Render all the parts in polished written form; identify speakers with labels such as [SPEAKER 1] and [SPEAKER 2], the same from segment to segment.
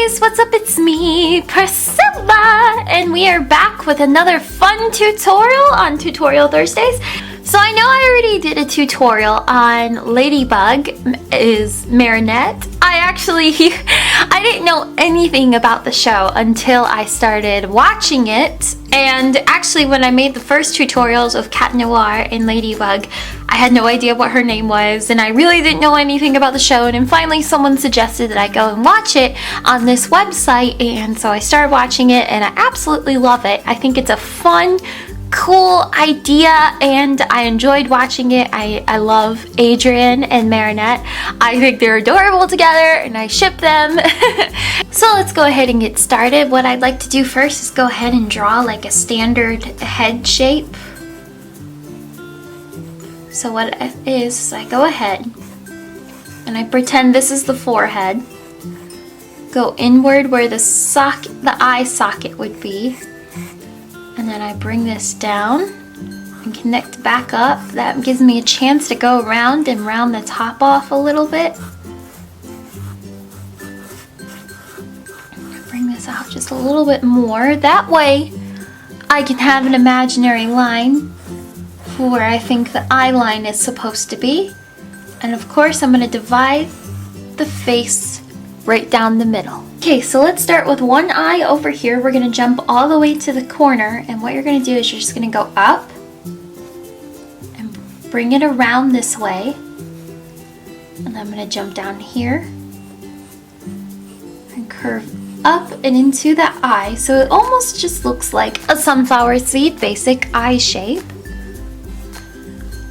[SPEAKER 1] guys, what's up? It's me, Priscilla, and we are back with another fun tutorial on Tutorial Thursdays. So I know I already did a tutorial on Ladybug is Marinette. I didn't know anything about the show until I started watching it. And actually when I made the first tutorials of Cat Noir and Ladybug, I had no idea what her name was and I really didn't know anything about the show. And then finally someone suggested that I go and watch it on this website, and so I started watching it and I absolutely love it. I think it's a fun, cool idea and I enjoyed watching it. I love Adrian and Marinette. I think they're adorable together and I ship them. So let's go ahead and get started. What I'd like to do first is go ahead and draw like a standard head shape. So what it is I go ahead and I pretend this is the forehead. Go inward where the eye socket would be. And then I bring this down and connect back up. That gives me a chance to go around and round the top off a little bit. Bring this out just a little bit more. That way I can have an imaginary line for where I think the eye line is supposed to be. And of course I'm going to divide the face right down the middle. Okay, so let's start with one eye over here. We're going to jump all the way to the corner, and what you're going to do is you're just going to go up and bring it around this way. And I'm going to jump down here and curve up and into that eye, so it almost just looks like a sunflower seed basic eye shape.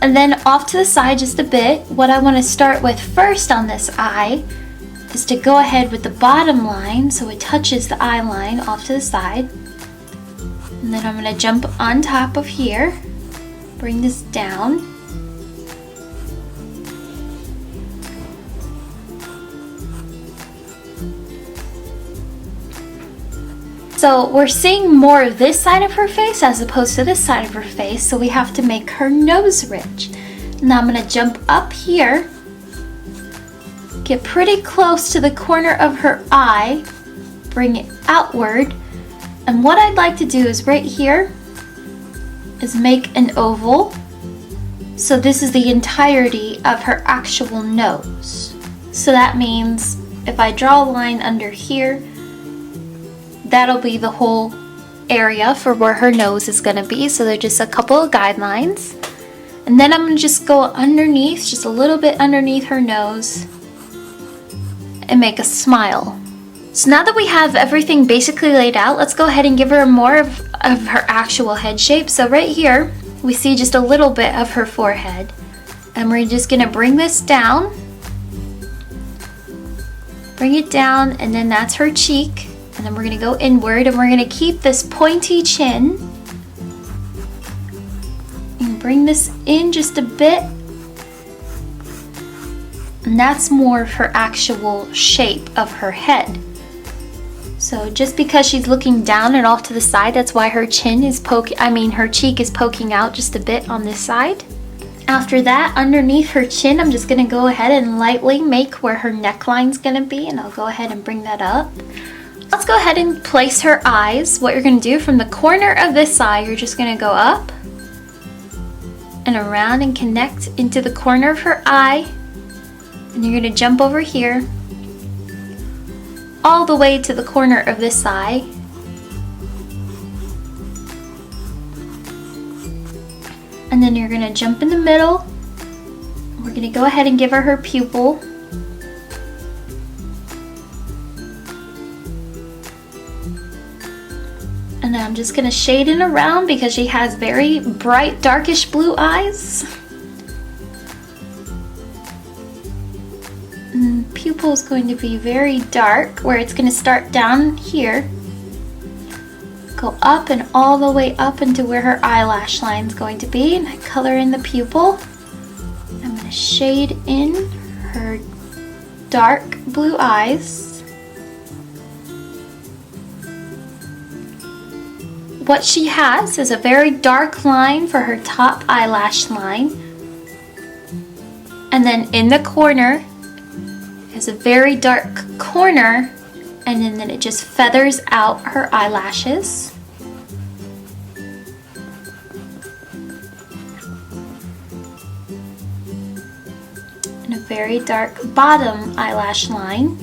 [SPEAKER 1] And then off to the side just a bit, what I want to start with first on this eye is to go ahead with the bottom line so it touches the eye line off to the side. And then I'm going to jump on top of here, bring this down. So we're seeing more of this side of her face as opposed to this side of her face, so we have to make her nose ridge. Now I'm going to jump up here, get pretty close to the corner of her eye, bring it outward, and what I'd like to do is right here is make an oval. So this is the entirety of her actual nose. So that means if I draw a line under here, that'll be the whole area for where her nose is going to be. So they're just a couple of guidelines. And then I'm going to just go underneath, just a little bit underneath her nose, and make a smile. So now that we have everything basically laid out, let's go ahead and give her more of her actual head shape. So right here, we see just a little bit of her forehead. And we're just gonna bring this down. Bring it down, and then that's her cheek. And then we're gonna go inward, and we're gonna keep this pointy chin. And bring this in just a bit. And that's more of her actual shape of her head. So just because she's looking down and off to the side, that's why her chin is her cheek is poking out just a bit on this side. After that, underneath her chin, I'm just gonna go ahead and lightly make where her neckline's gonna be, and I'll go ahead and bring that up. Let's go ahead and place her eyes. What you're gonna do from the corner of this eye, you're just gonna go up and around and connect into the corner of her eye. And you're going to jump over here all the way to the corner of this eye. And then you're going to jump in the middle. We're going to go ahead and give her pupil. And then I'm just going to shade in around because she has very bright darkish blue eyes. Pupil is going to be very dark, where it's going to start down here, go up and all the way up into where her eyelash line is going to be, and I color in the pupil. I'm going to shade in her dark blue eyes. What she has is a very dark line for her top eyelash line, and then in the corner is a very dark corner and then it just feathers out her eyelashes. And a very dark bottom eyelash line.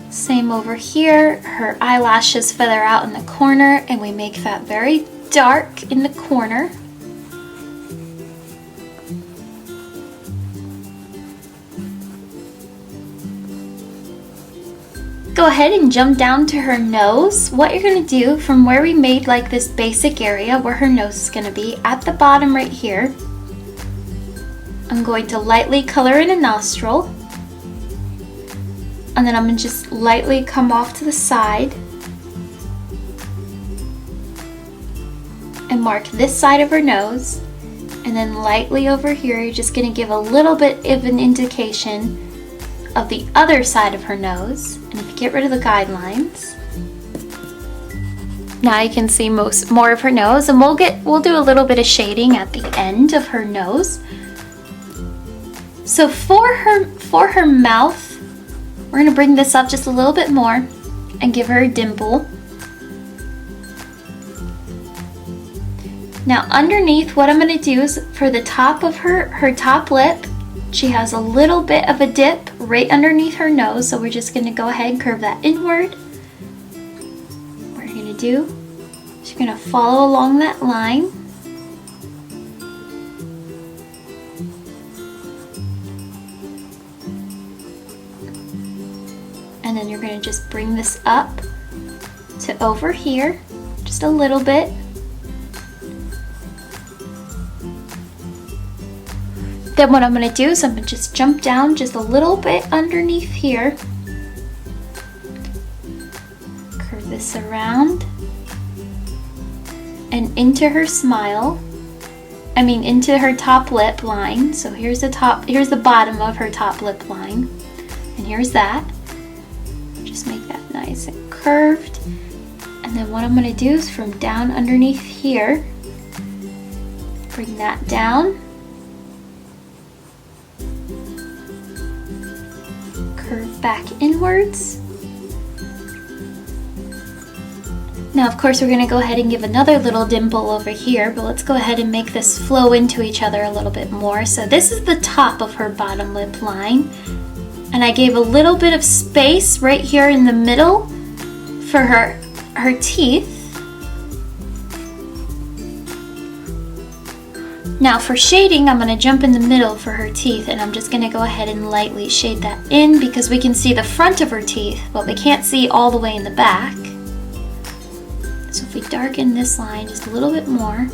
[SPEAKER 1] Same over here, her eyelashes feather out in the corner and we make that very dark in the corner. Go ahead and jump down to her nose. What you're going to do from where we made like this basic area where her nose is going to be, at the bottom right here, I'm going to lightly color in a nostril. And then I'm going to just lightly come off to the side and mark this side of her nose. And then lightly over here, you're just going to give a little bit of an indication of the other side of her nose. And if you get rid of the guidelines, now you can see more of her nose, and we'll do a little bit of shading at the end of her nose. So for her mouth, we're going to bring this up just a little bit more and give her a dimple. Now underneath, what I'm going to do is for the top of her top lip, she has a little bit of a dip right underneath her nose, so we're just going to go ahead and curve that inward. What you're going to do is you're going to follow along that line. And then you're going to just bring this up to over here, just a little bit. Then what I'm going to do is I'm going to just jump down just a little bit underneath here. Curve this around and into her smile. Into her top lip line. So here's the bottom of her top lip line. And here's that. Just make that nice and curved. And then what I'm going to do is from down underneath here, bring that down. Curve back inwards. Now of course we're going to go ahead and give another little dimple over here, but let's go ahead and make this flow into each other a little bit more. So this is the top of her bottom lip line, and I gave a little bit of space right here in the middle for her teeth. Now for shading, I'm going to jump in the middle for her teeth, and I'm just going to go ahead and lightly shade that in because we can see the front of her teeth, but we can't see all the way in the back. So if we darken this line just a little bit more,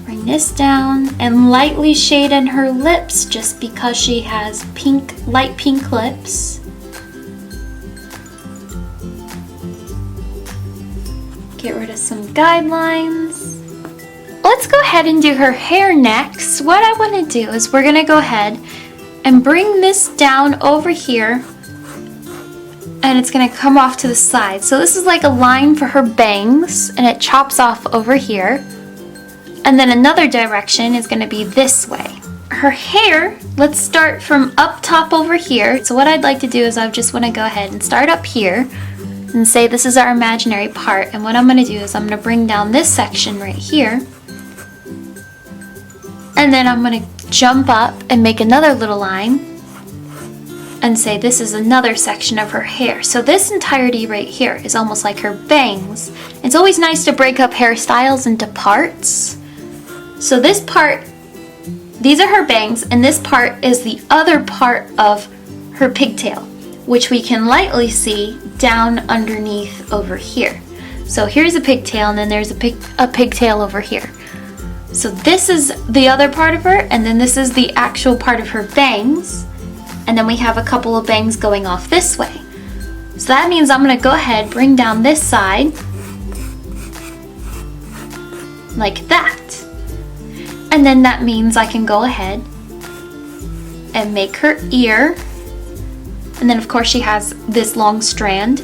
[SPEAKER 1] bring this down and lightly shade in her lips just because she has light pink lips. Get rid of some guidelines. Let's go ahead and do her hair next. What I want to do is we're going to go ahead and bring this down over here, and it's going to come off to the side. So this is like a line for her bangs, and it chops off over here. And then another direction is going to be this way. Her hair, let's start from up top over here. So what I'd like to do is I just want to go ahead and start up here and say this is our imaginary part, and what I'm going to do is I'm going to bring down this section right here, and then I'm going to jump up and make another little line and say this is another section of her hair. So this entirety right here is almost like her bangs. It's always nice to break up hairstyles into parts. So this part, these are her bangs, and this part is the other part of her pigtail, which we can lightly see down underneath over here. So here's a pigtail, and then there's a pigtail over here. So this is the other part of her, and then this is the actual part of her bangs, and then we have a couple of bangs going off this way. So that means I'm going to go ahead, bring down this side like that, and then that means I can go ahead and make her ear. And then of course she has this long strand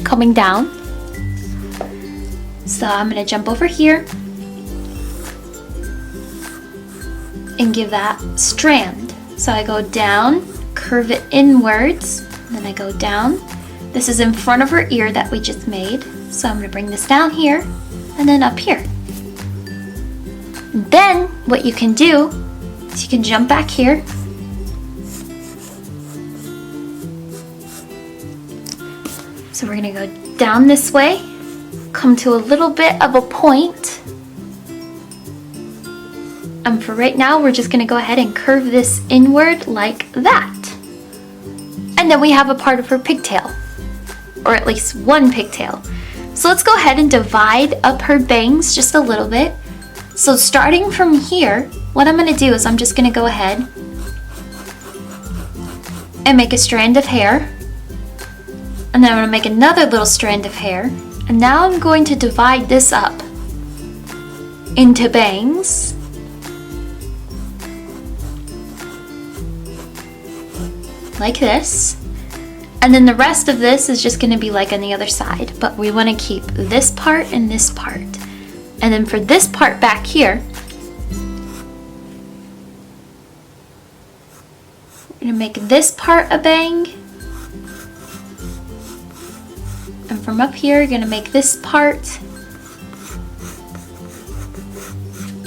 [SPEAKER 1] coming down. So I'm gonna jump over here and give that strand. So I go down, curve it inwards, then I go down. This is in front of her ear that we just made. So I'm gonna bring this down here and then up here. And then what you can do is you can jump back here. So we're gonna go down this way, come to a little bit of a point. And for right now, we're just gonna go ahead and curve this inward like that. And then we have a part of her pigtail, or at least one pigtail. So let's go ahead and divide up her bangs just a little bit. So starting from here, what I'm gonna do is I'm just gonna go ahead and make a strand of hair. And then I'm gonna make another little strand of hair. And now I'm going to divide this up into bangs. Like this. And then the rest of this is just gonna be like on the other side, but we wanna keep this part and this part. And then for this part back here, we're gonna make this part a bang. And from up here, you're gonna make this part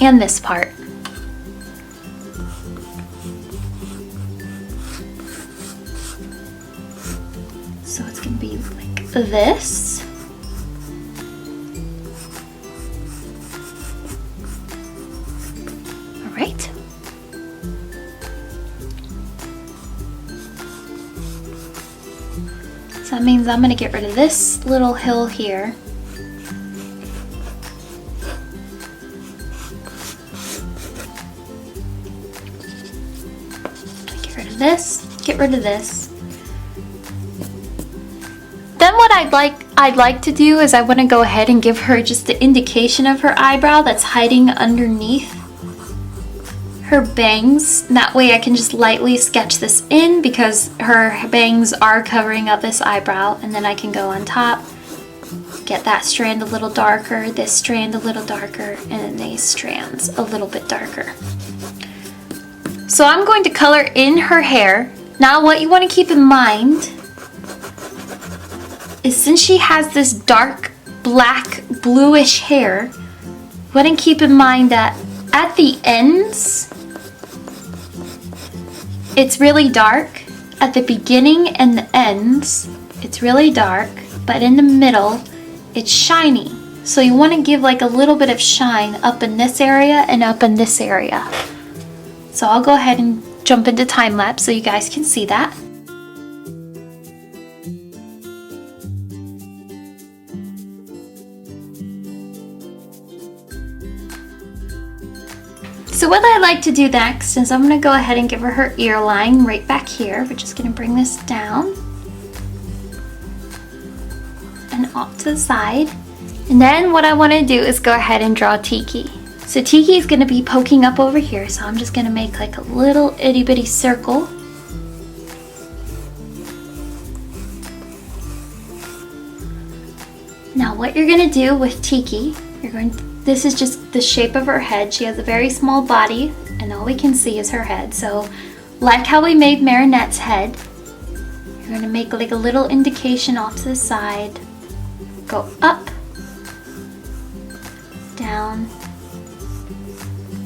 [SPEAKER 1] and this part. So it's gonna be like this. All right. So that means I'm gonna get rid of this little hill here. Get rid of this, get rid of this. Then what I'd like to do is I want to go ahead and give her just the indication of her eyebrow that's hiding underneath her bangs. That way I can just lightly sketch this in because her bangs are covering up this eyebrow, and then I can go on top, get that strand a little darker, this strand a little darker, and then these strands a little bit darker. So I'm going to color in her hair. Now what you want to keep in mind is since she has this dark black bluish hair, you want to keep in mind that at the ends it's really dark. At the beginning and the ends it's really dark, but in the middle it's shiny. So you want to give like a little bit of shine up in this area and up in this area. So I'll go ahead and jump into time lapse so you guys can see that. So what I like to do next is I'm going to go ahead and give her ear line right back here. We're just going to bring this down and off to the side. And then what I want to do is go ahead and draw Tiki. So Tiki is going to be poking up over here, so I'm just going to make like a little itty bitty circle. Now what you're going to do with Tiki, this is just the shape of her head. She has a very small body and all we can see is her head. So like how we made Marinette's head, you're going to make like a little indication off to the side, go up, down.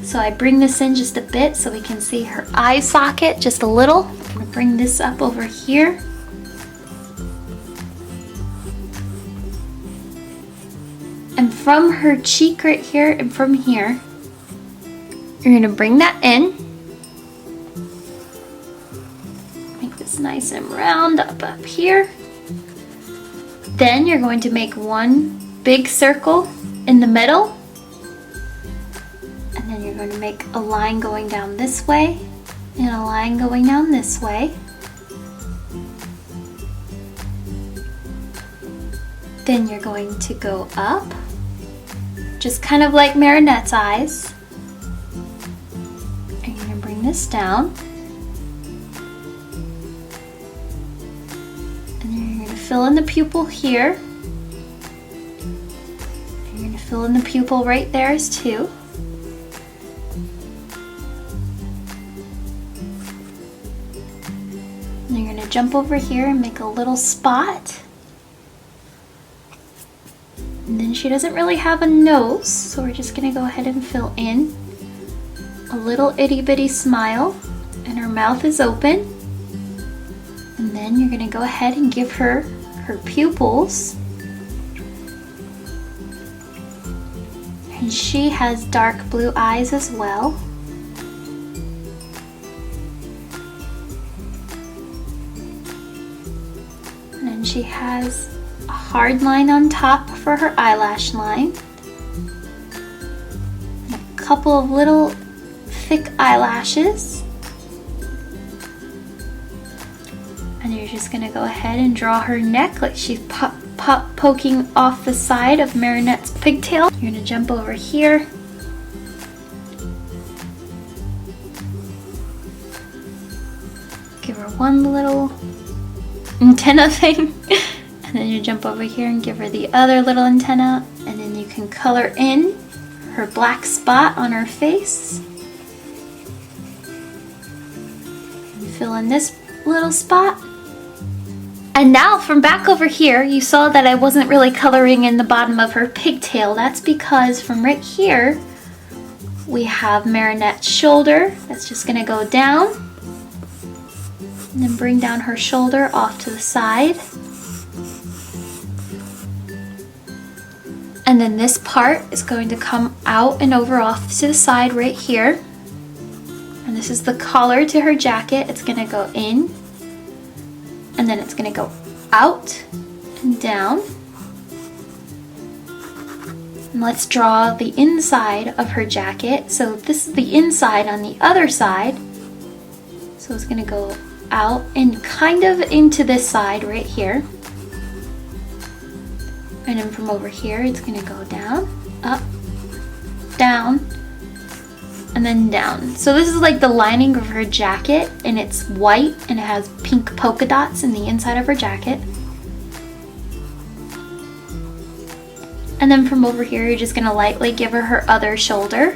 [SPEAKER 1] So I bring this in just a bit so we can see her eye socket just a little. I'm going to bring this up over here. And from her cheek right here and from here, you're going to bring that in. Make this nice and round up here. Then you're going to make one big circle in the middle. And then you're going to make a line going down this way and a line going down this way. Then you're going to go up, just kind of like Marinette's eyes. And you're going to bring this down. And then you're going to fill in the pupil here. And you're going Fill in the pupil right there as too. And you're going to jump over here and make a little spot. And then she doesn't really have a nose, so we're just going to go ahead and fill in a little itty bitty smile, and her mouth is open. And then you're going to go ahead and give her her pupils. And she has dark blue eyes as well. And then she has a hard line on top for her eyelash line. And a couple of little thick eyelashes. And you're just going to go ahead and draw her neck like she's poking off the side of Marinette's pigtail. You're going to jump over here. Give her one little antenna thing. And then you jump over here and give her the other little antenna. And then you can color in her black spot on her face. And fill in this little spot. And now from back over here, you saw that I wasn't really coloring in the bottom of her pigtail. That's because from right here, we have Marinette's shoulder. That's just gonna go down. And then bring down her shoulder off to the side. And then this part is going to come out and over off to the side right here. And this is the collar to her jacket. It's gonna go in. And then it's going to go out and down. And let's draw the inside of her jacket. So this is the inside on the other side. So it's going to go out and kind of into this side right here. And then from over here, it's going to go down, up, down, and then down. So this is like the lining of her jacket, and it's white and it has pink polka dots in the inside of her jacket. And then from over here, you're just gonna lightly give her her other shoulder.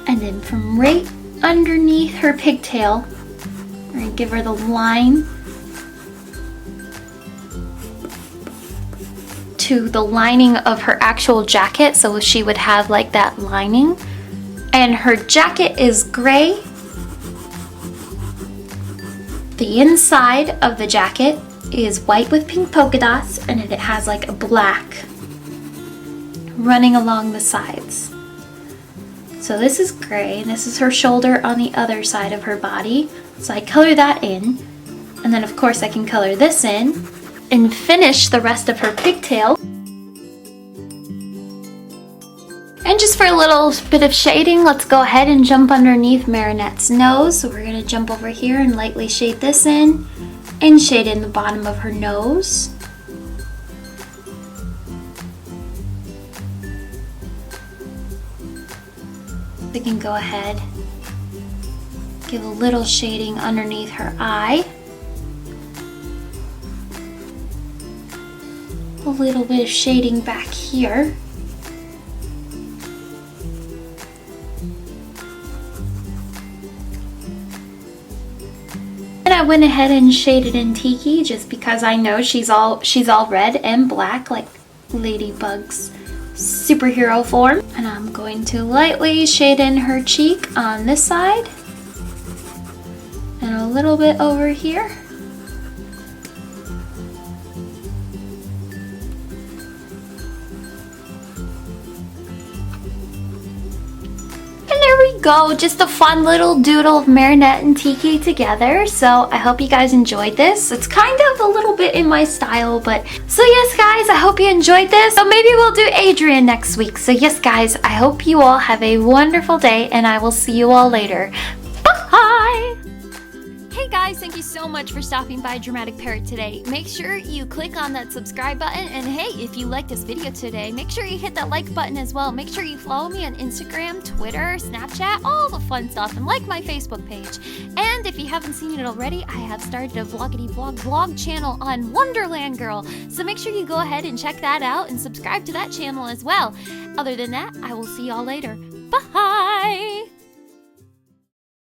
[SPEAKER 1] And then from right underneath her pigtail, we're gonna give her the line to the lining of her actual jacket, so she would have like that lining. And her jacket is gray. The inside of the jacket is white with pink polka dots, and it has like a black running along the sides. So this is gray, and this is her shoulder on the other side of her body. So I color that in, and then of course I can color this in and finish the rest of her pigtail. And just for a little bit of shading, let's go ahead and jump underneath Marinette's nose. So we're gonna jump over here and lightly shade this in and shade in the bottom of her nose. We can go ahead, give a little shading underneath her eye. A little bit of shading back here. And I went ahead and shaded in Tiki just because I know she's all red and black like Ladybug's superhero form. And I'm going to lightly shade in her cheek on this side and a little bit over here. Go, just a fun little doodle of Marinette and Tiki together. So I hope you guys enjoyed this. It's kind of a little bit in my style, but so yes guys, I hope you enjoyed this. So maybe we'll do Adrian next week. So yes guys, I hope you all have a wonderful day, and I will see you all later. Bye! Hey guys, guys, thank you so much for stopping by Dramatic Parrot today. Make sure you click on that subscribe button, and hey, if you liked this video today, make sure you hit that like button as well. Make sure you follow me on Instagram, Twitter, Snapchat, all the fun stuff, and like my Facebook page. And if you haven't seen it already, I have started a VloggityVlogVlog Channel on WunderlandGurl, so make sure you go ahead and check that out and subscribe to that channel as well. Other than that, I will see y'all later. Bye!